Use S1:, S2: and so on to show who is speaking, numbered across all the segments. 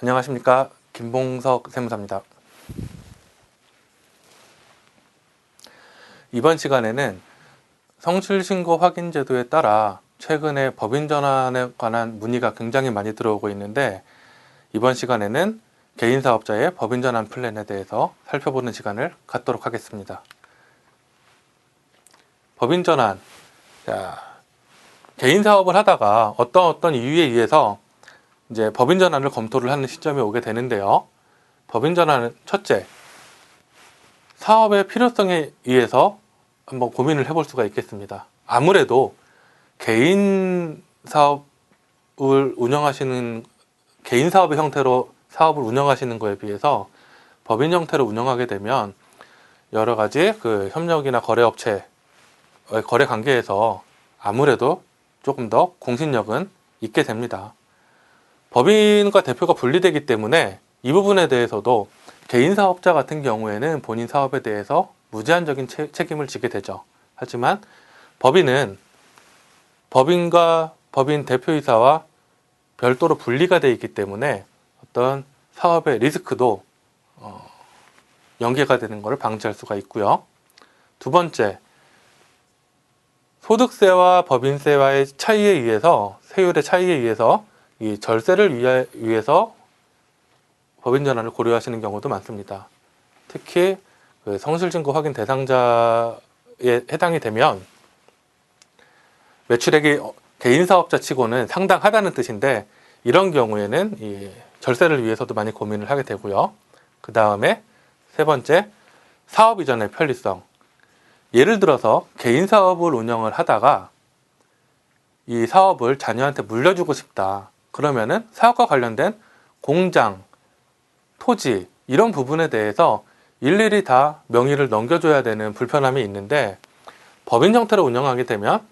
S1: 안녕하십니까, 김봉석 세무사입니다. 이번 시간에는 성실신고 확인 제도에 따라 최근에 법인 전환에 관한 문의가 굉장히 많이 들어오고 있는데, 이번 시간에는 개인사업자의 법인 전환 플랜에 대해서 살펴보는 시간을 갖도록 하겠습니다. 법인 전환, 개인 사업을 하다가 어떤 이유에 의해서 이제 법인 전환을 검토를 하는 시점이 오게 되는데요. 법인 전환은 첫째, 사업의 필요성에 의해서 한번 고민을 해볼 수가 있겠습니다. 아무래도 개인 사업을 운영하시는, 개인 사업의 형태로 사업을 운영하시는 거에 비해서 법인 형태로 운영하게 되면 여러 가지 그 협력이나 거래업체, 거래 관계에서 아무래도 조금 더 공신력은 있게 됩니다. 법인과 대표가 분리되기 때문에 이 부분에 대해서도 개인 사업자 같은 경우에는 본인 사업에 대해서 무제한적인 책임을 지게 되죠. 하지만 법인은 법인과 법인 대표이사와 별도로 분리가 되어 있기 때문에 어떤 사업의 리스크도 연계가 되는 것을 방지할 수가 있고요. 두 번째, 소득세와 법인세와의 차이에 의해서, 세율의 차이에 의해서 이 절세를 위해서 법인 전환을 고려하시는 경우도 많습니다. 특히 그 성실신고 확인 대상자에 해당이 되면 매출액이 개인 사업자 치고는 상당하다는 뜻인데, 이런 경우에는 이 절세를 위해서도 많이 고민을 하게 되고요. 그 다음에 세 번째, 사업 이전의 편리성. 예를 들어서 개인 사업을 운영을 하다가 이 사업을 자녀한테 물려주고 싶다. 그러면은 사업과 관련된 공장, 토지 이런 부분에 대해서 일일이 다 명의를 넘겨줘야 되는 불편함이 있는데, 법인 형태로 운영하게 되면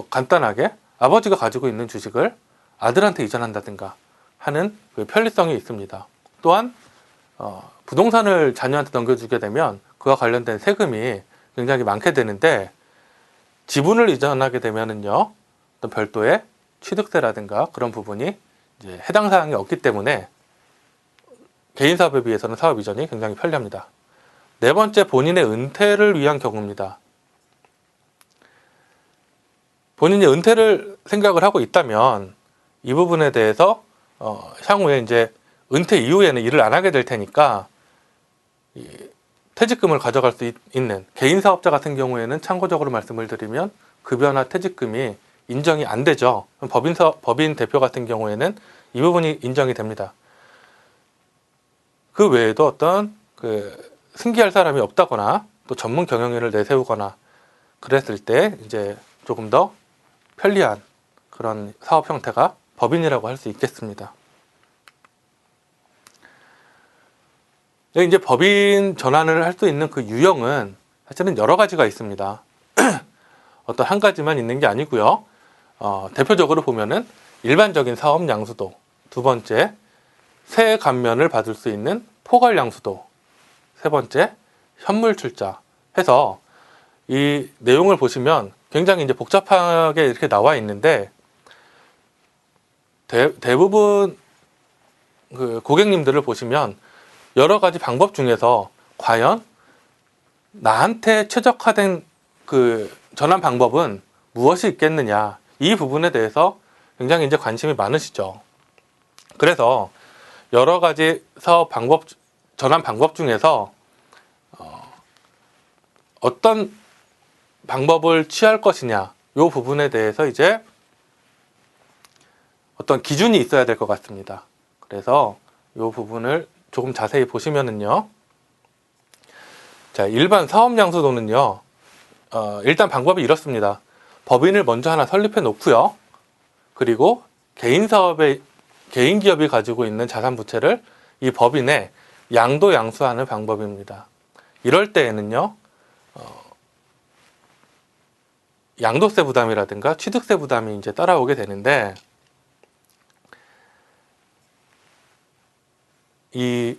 S1: 간단하게 아버지가 가지고 있는 주식을 아들한테 이전한다든가 하는 그 편리성이 있습니다. 또한 부동산을 자녀한테 넘겨주게 되면 그와 관련된 세금이 굉장히 많게 되는데, 지분을 이전하게 되면은요, 어떤 별도의 취득세라든가 그런 부분이 이제 해당 사항이 없기 때문에 개인 사업에 비해서는 사업 이전이 굉장히 편리합니다. 네 번째, 본인의 은퇴를 위한 경우입니다. 본인이 은퇴를 생각을 하고 있다면 이 부분에 대해서 향후에 이제 은퇴 이후에는 일을 안 하게 될 테니까 퇴직금을 가져갈 수 있는 개인 사업자 같은 경우에는 참고적으로 말씀을 드리면 급여나 퇴직금이 인정이 안 되죠. 법인 대표 같은 경우에는 이 부분이 인정이 됩니다. 그 외에도 어떤 승계할 사람이 없다거나 또 전문 경영인을 내세우거나 그랬을 때 이제 조금 더 편리한 그런 사업 형태가 법인이라고 할 수 있겠습니다. 이제 법인 전환을 할 수 있는 그 유형은 사실은 여러 가지가 있습니다. 어떤 한 가지만 있는 게 아니고요. 대표적으로 보면은 일반적인 사업 양수도, 두 번째, 세 감면을 받을 수 있는 포괄 양수도, 세 번째, 현물 출자 해서 이 내용을 보시면 굉장히 이제 복잡하게 이렇게 나와 있는데, 대부분 그 고객님들을 보시면 여러 가지 방법 중에서 과연 나한테 최적화된 그 전환 방법은 무엇이 있겠느냐, 이 부분에 대해서 굉장히 이제 관심이 많으시죠. 그래서 여러 가지 사업 방법, 전환 방법 중에서 어떤 방법을 취할 것이냐, 이 부분에 대해서 이제 어떤 기준이 있어야 될 것 같습니다. 그래서 이 부분을 조금 자세히 보시면은요. 자, 일반 사업 양수도는요, 일단 방법이 이렇습니다. 법인을 먼저 하나 설립해 놓고요. 그리고 개인 기업이 가지고 있는 자산 부채를 이 법인에 양도양수하는 방법입니다. 이럴 때에는요, 양도세 부담이라든가 취득세 부담이 이제 따라오게 되는데, 이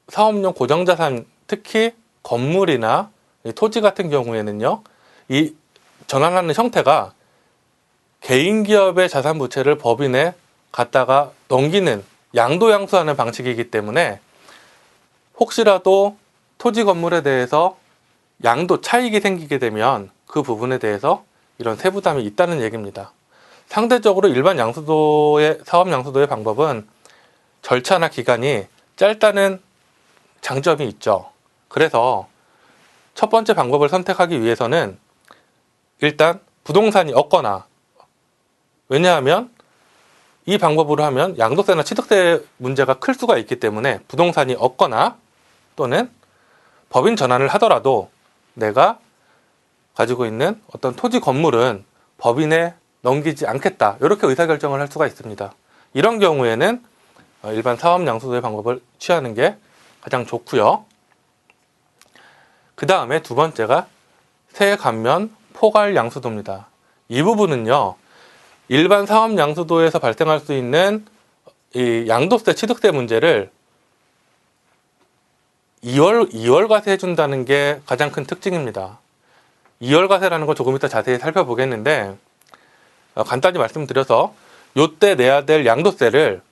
S1: 사업용 고정자산, 특히 건물이나 토지 같은 경우에는요, 이 전환하는 형태가 개인 기업의 자산 부채를 법인에 갖다가 넘기는 양도양수하는 방식이기 때문에 혹시라도 토지 건물에 대해서 양도 차익이 생기게 되면 그 부분에 대해서 이런 세부담이 있다는 얘기입니다. 상대적으로 일반 양수도의 사업 양수도의 방법은 절차나 기간이 짧다는 장점이 있죠. 그래서 첫 번째 방법을 선택하기 위해서는 일단 부동산이 없거나, 왜냐하면 이 방법으로 하면 양도세나 취득세 문제가 클 수가 있기 때문에 부동산이 없거나 또는 법인 전환을 하더라도 내가 가지고 있는 어떤 토지 건물은 법인에 넘기지 않겠다, 이렇게 의사결정을 할 수가 있습니다. 이런 경우에는 일반 사업 양수도의 방법을 취하는 게 가장 좋고요. 그 다음에 두 번째가 세감면 포괄 양수도입니다. 이 부분은요, 일반 사업 양수도에서 발생할 수 있는 이 양도세, 취득세 문제를 2월 과세 해준다는 게 가장 큰 특징입니다. 2월과세라는 걸 조금 이따 자세히 살펴보겠는데, 간단히 말씀드려서 요때 내야 될 양도세를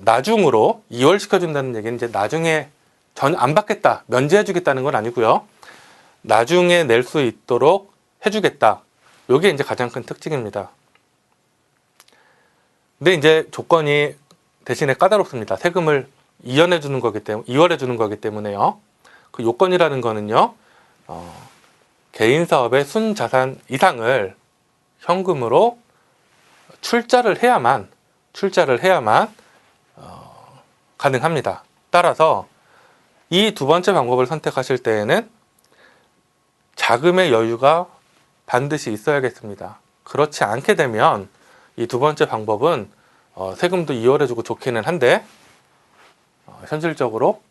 S1: 나중으로 2월 시켜준다는 얘기는 이제 나중에 전 안 받겠다, 면제해주겠다는 건 아니고요. 나중에 낼 수 있도록 해주겠다. 요게 이제 가장 큰 특징입니다. 근데 이제 조건이 대신에 까다롭습니다. 세금을 이월해 주는 거기 때문에요. 그 요건이라는 거는요, 개인 사업의 순자산 이상을 현금으로 출자를 해야만 가능합니다. 따라서 이 두 번째 방법을 선택하실 때에는 자금의 여유가 반드시 있어야겠습니다. 그렇지 않게 되면 이 두 번째 방법은 세금도 2월에 주고 좋기는 한데 현실적으로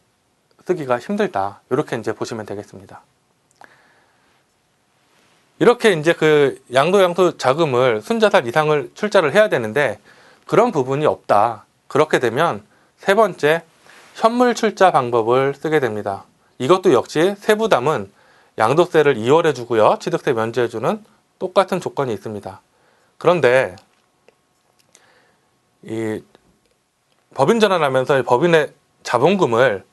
S1: 쓰기가 힘들다, 이렇게 이제 보시면 되겠습니다. 이렇게 이제 그 양도양수 자금을 순자산 이상을 출자를 해야 되는데 그런 부분이 없다. 그렇게 되면 세 번째 현물 출자 방법을 쓰게 됩니다. 이것도 역시 세부담은 양도세를 2월에 주고요, 취득세 면제해주는 똑같은 조건이 있습니다. 그런데 이 법인 전환하면서 법인의 자본금을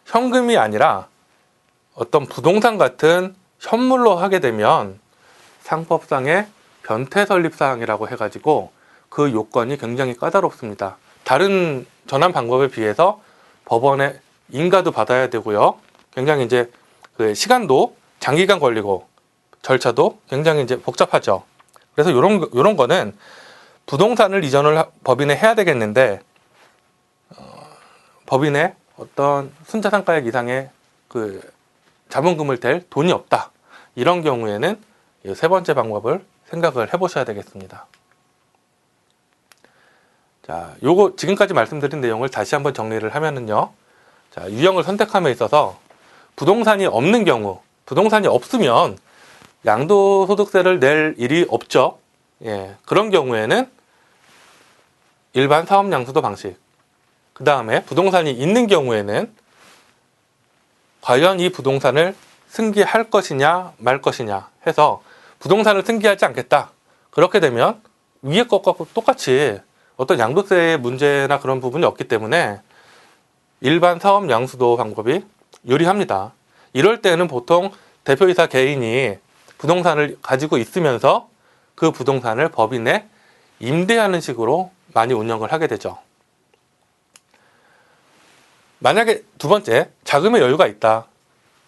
S1: 현금이 아니라 어떤 부동산 같은 현물로 하게 되면 상법상의 변태 설립 사항이라고 해가지고 그 요건이 굉장히 까다롭습니다. 다른 전환 방법에 비해서 법원에 인가도 받아야 되고요. 굉장히 이제 그 시간도 장기간 걸리고 절차도 굉장히 이제 복잡하죠. 그래서 요런 거는 부동산을 이전을 법인에 해야 되겠는데 법인에 어떤 순자산가액 이상의 그 자본금을 댈 돈이 없다. 이런 경우에는 이 세 번째 방법을 생각을 해보셔야 되겠습니다. 자, 요거 지금까지 말씀드린 내용을 다시 한번 정리를 하면은요. 자, 유형을 선택함에 있어서 부동산이 없는 경우, 부동산이 없으면 양도소득세를 낼 일이 없죠. 예, 그런 경우에는 일반 사업양수도 방식, 그 다음에 부동산이 있는 경우에는 과연 이 부동산을 승계할 것이냐 말 것이냐 해서 부동산을 승계하지 않겠다. 그렇게 되면 위에 것과 똑같이 어떤 양도세의 문제나 그런 부분이 없기 때문에 일반 사업 양수도 방법이 유리합니다. 이럴 때는 보통 대표이사 개인이 부동산을 가지고 있으면서 그 부동산을 법인에 임대하는 식으로 많이 운영을 하게 되죠. 만약에 두 번째, 자금의 여유가 있다.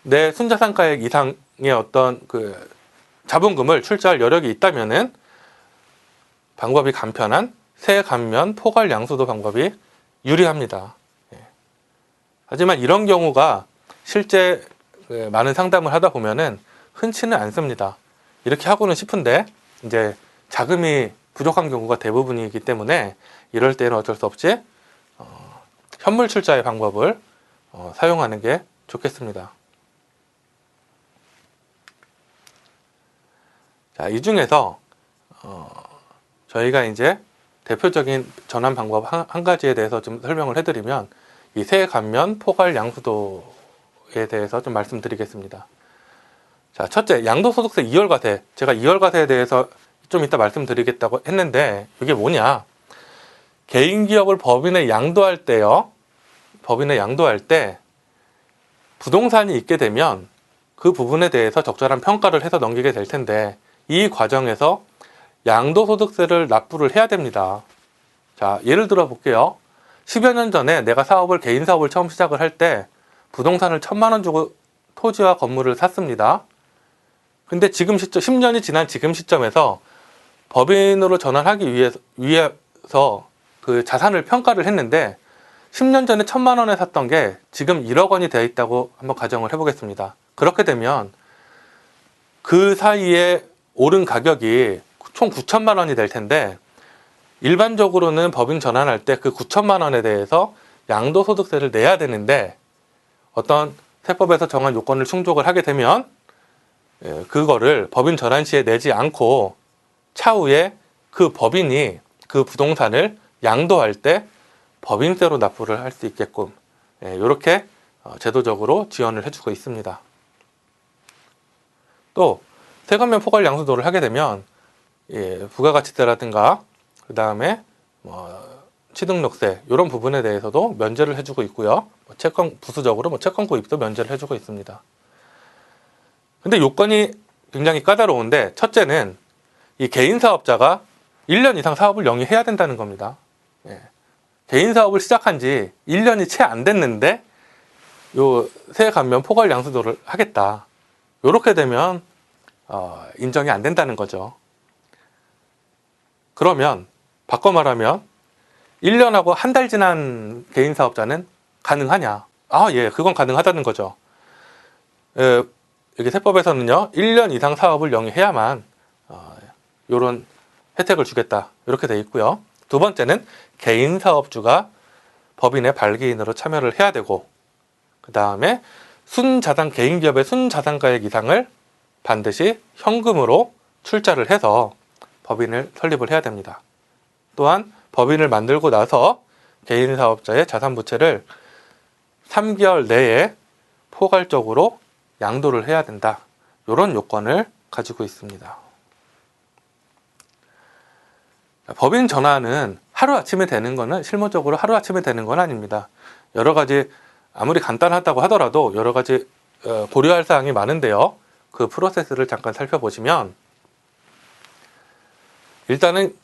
S1: 내 순자산가액 이상의 어떤 그 자본금을 출자할 여력이 있다면은 방법이 간편한 세감면 포괄 양수도 방법이 유리합니다. 하지만 이런 경우가 실제 많은 상담을 하다 보면은 흔치는 않습니다. 이렇게 하고는 싶은데 이제 자금이 부족한 경우가 대부분이기 때문에 이럴 때는 어쩔 수 없이 현물 출자의 방법을 사용하는 게 좋겠습니다. 자, 이 중에서 저희가 이제 대표적인 전환 방법 한 가지에 대해서 좀 설명을 해드리면 이 세감면 포괄 양수도에 대해서 좀 말씀드리겠습니다. 자, 첫째, 양도소득세 2월과세. 제가 2월과세에 대해서 좀 이따 말씀드리겠다고 했는데 이게 뭐냐? 개인기업을 법인에 양도할 때요. 법인에 양도할 때 부동산이 있게 되면 그 부분에 대해서 적절한 평가를 해서 넘기게 될 텐데 이 과정에서 양도소득세를 납부를 해야 됩니다. 자, 예를 들어 볼게요. 10여 년 전에 내가 개인 사업을 처음 시작을 할 때 부동산을 1,000만 원 주고 토지와 건물을 샀습니다. 근데 지금 10년이 지난 지금 시점에서 법인으로 전환하기 위해서 그 자산을 평가를 했는데 10년 전에 1,000만 원에 샀던 게 지금 1억 원이 되어 있다고 한번 가정을 해보겠습니다. 그렇게 되면 그 사이에 오른 가격이 총 9천만 원이 될 텐데 일반적으로는 법인 전환할 때 그 9천만 원에 대해서 양도소득세를 내야 되는데 어떤 세법에서 정한 요건을 충족을 하게 되면 그거를 법인 전환 시에 내지 않고 차후에 그 법인이 그 부동산을 양도할 때 법인세로 납부를 할 수 있게끔 이렇게 제도적으로 지원을 해주고 있습니다. 또 세금면 포괄 양수도를 하게 되면 부가가치세라든가 그 다음에 취등록세 이런 부분에 대해서도 면제를 해주고 있고요. 부수적으로 채권 구입도 면제를 해주고 있습니다. 근데 요건이 굉장히 까다로운데 첫째는 이 개인 사업자가 1년 이상 사업을 영위해야 된다는 겁니다. 개인 사업을 시작한 지 1년이 채 안 됐는데 요 세감면 포괄 양수도를 하겠다. 요렇게 되면 인정이 안 된다는 거죠. 그러면 바꿔 말하면 1년하고 한 달 지난 개인 사업자는 가능하냐? 예, 그건 가능하다는 거죠. 여기 세법에서는요, 1년 이상 사업을 영위해야만 이런 혜택을 주겠다. 이렇게 돼 있고요. 두 번째는 개인 사업주가 법인의 발기인으로 참여를 해야 되고, 그 다음에 개인기업의 순자산가액 이상을 반드시 현금으로 출자를 해서 법인을 설립을 해야 됩니다. 또한 법인을 만들고 나서 개인 사업자의 자산 부채를 3개월 내에 포괄적으로 양도를 해야 된다. 이런 요건을 가지고 있습니다. 법인 전환은 실무적으로 하루아침에 되는 건 아닙니다. 여러 가지 아무리 간단하다고 하더라도 여러 가지 고려할 사항이 많은데요. 그 프로세스를 잠깐 살펴보시면 일단은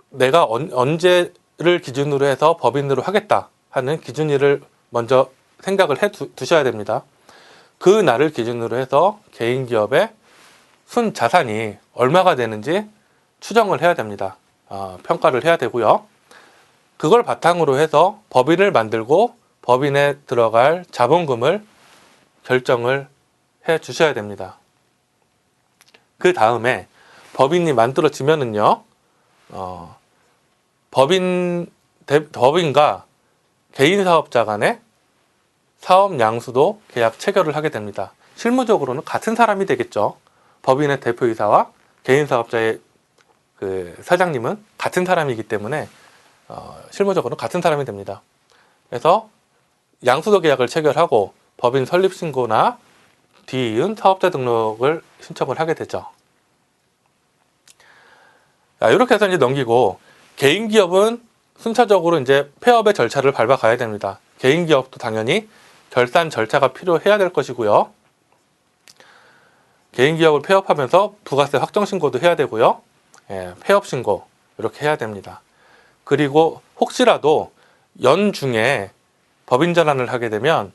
S1: 내가 언제를 기준으로 해서 법인으로 하겠다 하는 기준일을 먼저 생각을 해 두셔야 됩니다. 그 날을 기준으로 해서 개인 기업의 순자산이 얼마가 되는지 추정을 해야 됩니다. 평가를 해야 되고요. 그걸 바탕으로 해서 법인을 만들고 법인에 들어갈 자본금을 결정을 해 주셔야 됩니다. 그 다음에 법인이 만들어지면은요, 법인과 개인 사업자 간의 사업 양수도 계약 체결을 하게 됩니다. 실무적으로는 같은 사람이 되겠죠. 법인의 대표이사와 개인 사업자의 그 사장님은 같은 사람이기 때문에 실무적으로 같은 사람이 됩니다. 그래서 양수도 계약을 체결하고 법인 설립 신고나 뒤이은 사업자 등록을 신청을 하게 되죠. 이렇게 해서 이제 넘기고 개인 기업은 순차적으로 이제 폐업의 절차를 밟아가야 됩니다. 개인 기업도 당연히 결산 절차가 필요해야 될 것이고요. 개인 기업을 폐업하면서 부가세 확정 신고도 해야 되고요. 폐업 신고 이렇게 해야 됩니다. 그리고 혹시라도 연중에 법인 전환을 하게 되면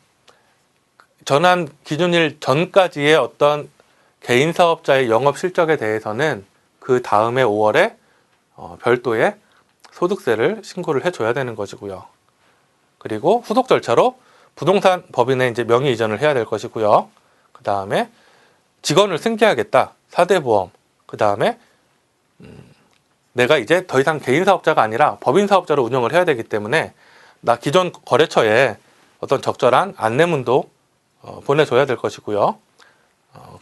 S1: 전환 기준일 전까지의 어떤 개인 사업자의 영업 실적에 대해서는 그 다음에 5월에 별도의 소득세를 신고를 해줘야 되는 것이고요. 그리고 후속 절차로 부동산 법인에 이제 명의 이전을 해야 될 것이고요. 그 다음에 직원을 승계하겠다. 4대 보험. 그 다음에 내가 이제 더 이상 개인 사업자가 아니라 법인 사업자로 운영을 해야 되기 때문에 나 기존 거래처에 어떤 적절한 안내문도 보내줘야 될 것이고요.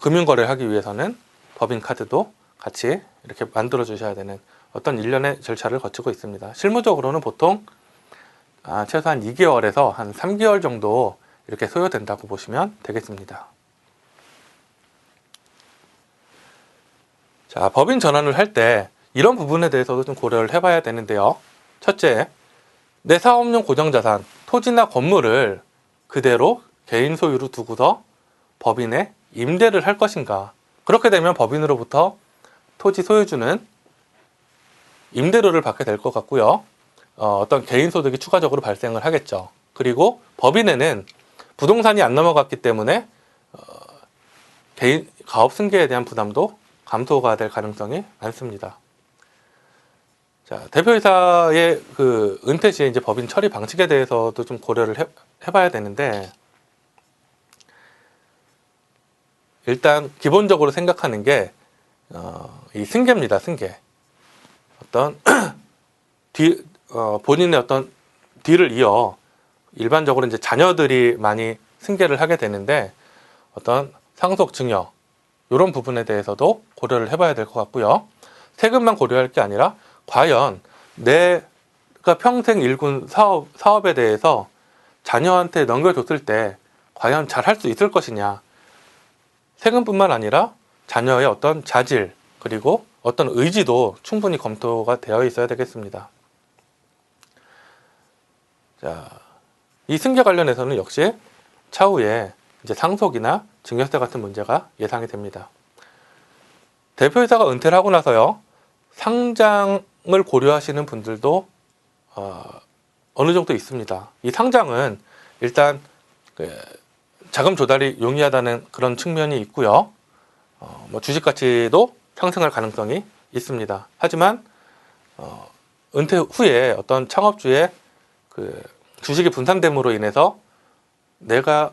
S1: 금융거래를 하기 위해서는 법인카드도 같이 이렇게 만들어 주셔야 되는 어떤 일련의 절차를 거치고 있습니다. 실무적으로는 보통 최소한 2개월에서 한 3개월 정도 이렇게 소요된다고 보시면 되겠습니다. 자, 법인 전환을 할 때 이런 부분에 대해서도 좀 고려를 해봐야 되는데요. 첫째, 내 사업용 고정자산, 토지나 건물을 그대로 개인 소유로 두고서 법인에 임대를 할 것인가. 그렇게 되면 법인으로부터 토지 소유주는 임대료를 받게 될 것 같고요. 어떤 개인 소득이 추가적으로 발생을 하겠죠. 그리고 법인에는 부동산이 안 넘어갔기 때문에 개인 가업 승계에 대한 부담도 감소가 될 가능성이 많습니다. 자, 대표이사의 그 은퇴 시에 이제 법인 처리 방식에 대해서도 좀 고려를 해봐야 되는데, 일단 기본적으로 생각하는 게 이 승계입니다. 승계. 어떤 본인의 어떤 뒤를 이어 일반적으로 이제 자녀들이 많이 승계를 하게 되는데, 어떤 상속 증여 이런 부분에 대해서도 고려를 해봐야 될 것 같고요. 세금만 고려할 게 아니라 과연 내가 평생 일군 사업에 대해서 자녀한테 넘겨줬을 때 과연 잘 할 수 있을 것이냐. 세금뿐만 아니라 자녀의 어떤 자질 그리고 어떤 의지도 충분히 검토가 되어 있어야 되겠습니다. 자, 이 승계 관련해서는 역시 차후에 이제 상속이나 증여세 같은 문제가 예상이 됩니다. 대표이사가 은퇴를 하고 나서요, 상장을 고려하시는 분들도 어느 정도 있습니다. 이 상장은 일단 자금 조달이 용이하다는 그런 측면이 있고요. 주식 가치도 상승할 가능성이 있습니다. 하지만 은퇴 후에 어떤 창업주의 그 주식이 분산됨으로 인해서 내가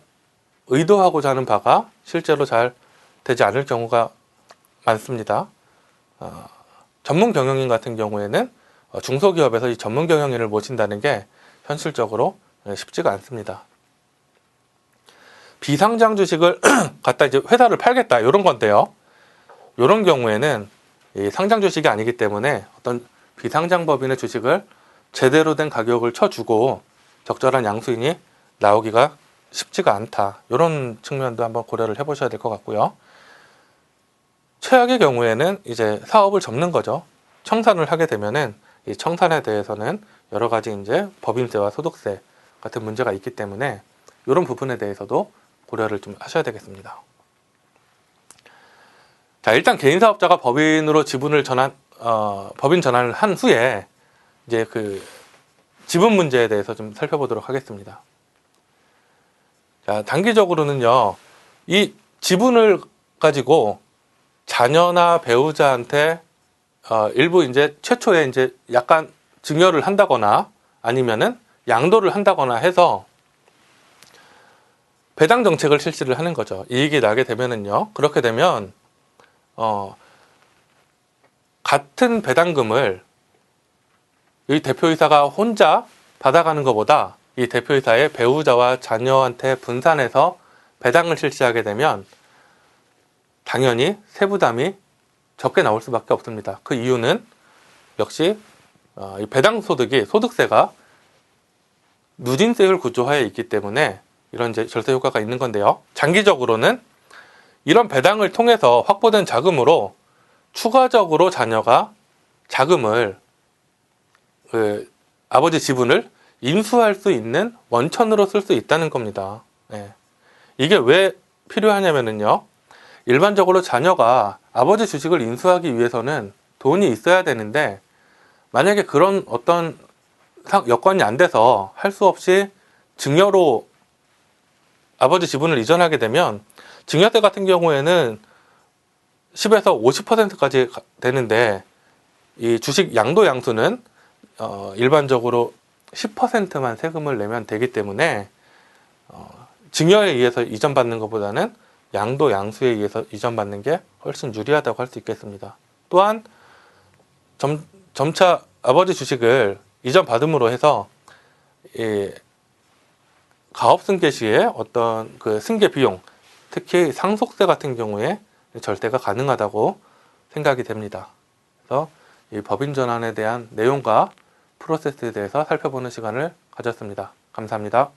S1: 의도하고자 하는 바가 실제로 잘 되지 않을 경우가 많습니다. 전문 경영인 같은 경우에는 중소기업에서 이 전문 경영인을 모신다는 게 현실적으로 쉽지가 않습니다. 비상장 주식을 갖다 이제 회사를 팔겠다 이런 건데요. 이런 경우에는 이 상장 주식이 아니기 때문에 어떤 비상장 법인의 주식을 제대로 된 가격을 쳐주고 적절한 양수인이 나오기가 쉽지가 않다. 이런 측면도 한번 고려를 해보셔야 될 것 같고요. 최악의 경우에는 이제 사업을 접는 거죠. 청산을 하게 되면은 이 청산에 대해서는 여러 가지 이제 법인세와 소득세 같은 문제가 있기 때문에 이런 부분에 대해서도 고려를 좀 하셔야 되겠습니다. 자, 일단 개인 사업자가 법인으로 법인 전환을 한 후에 이제 그 지분 문제에 대해서 좀 살펴보도록 하겠습니다. 자, 단기적으로는요, 이 지분을 가지고 자녀나 배우자한테 일부 이제 최초에 이제 약간 증여를 한다거나 아니면은 양도를 한다거나 해서 배당 정책을 실시를 하는 거죠. 이익이 나게 되면은요. 그렇게 되면 같은 배당금을 이 대표이사가 혼자 받아가는 것보다 이 대표이사의 배우자와 자녀한테 분산해서 배당을 실시하게 되면 당연히 세부담이 적게 나올 수밖에 없습니다. 그 이유는 역시 이 배당 소득이 소득세가 누진세율 구조화에 있기 때문에 이런 이제 절세 효과가 있는 건데요. 장기적으로는 이런 배당을 통해서 확보된 자금으로 추가적으로 자녀가 자금을 아버지 지분을 인수할 수 있는 원천으로 쓸 수 있다는 겁니다. 네. 이게 왜 필요하냐면요. 일반적으로 자녀가 아버지 주식을 인수하기 위해서는 돈이 있어야 되는데 만약에 그런 어떤 여건이 안 돼서 할 수 없이 증여로 아버지 지분을 이전하게 되면 증여세 같은 경우에는 10에서 50%까지 되는데 이 주식 양도 양수는 일반적으로 10%만 세금을 내면 되기 때문에 증여에 의해서 이전받는 것보다는 양도 양수에 의해서 이전받는 게 훨씬 유리하다고 할 수 있겠습니다. 또한 점차 아버지 주식을 이전받음으로 해서 가업 승계 시에 어떤 그 승계 비용, 특히 상속세 같은 경우에 절대가 가능하다고 생각이 됩니다. 그래서 이 법인 전환에 대한 내용과 프로세스에 대해서 살펴보는 시간을 가졌습니다. 감사합니다.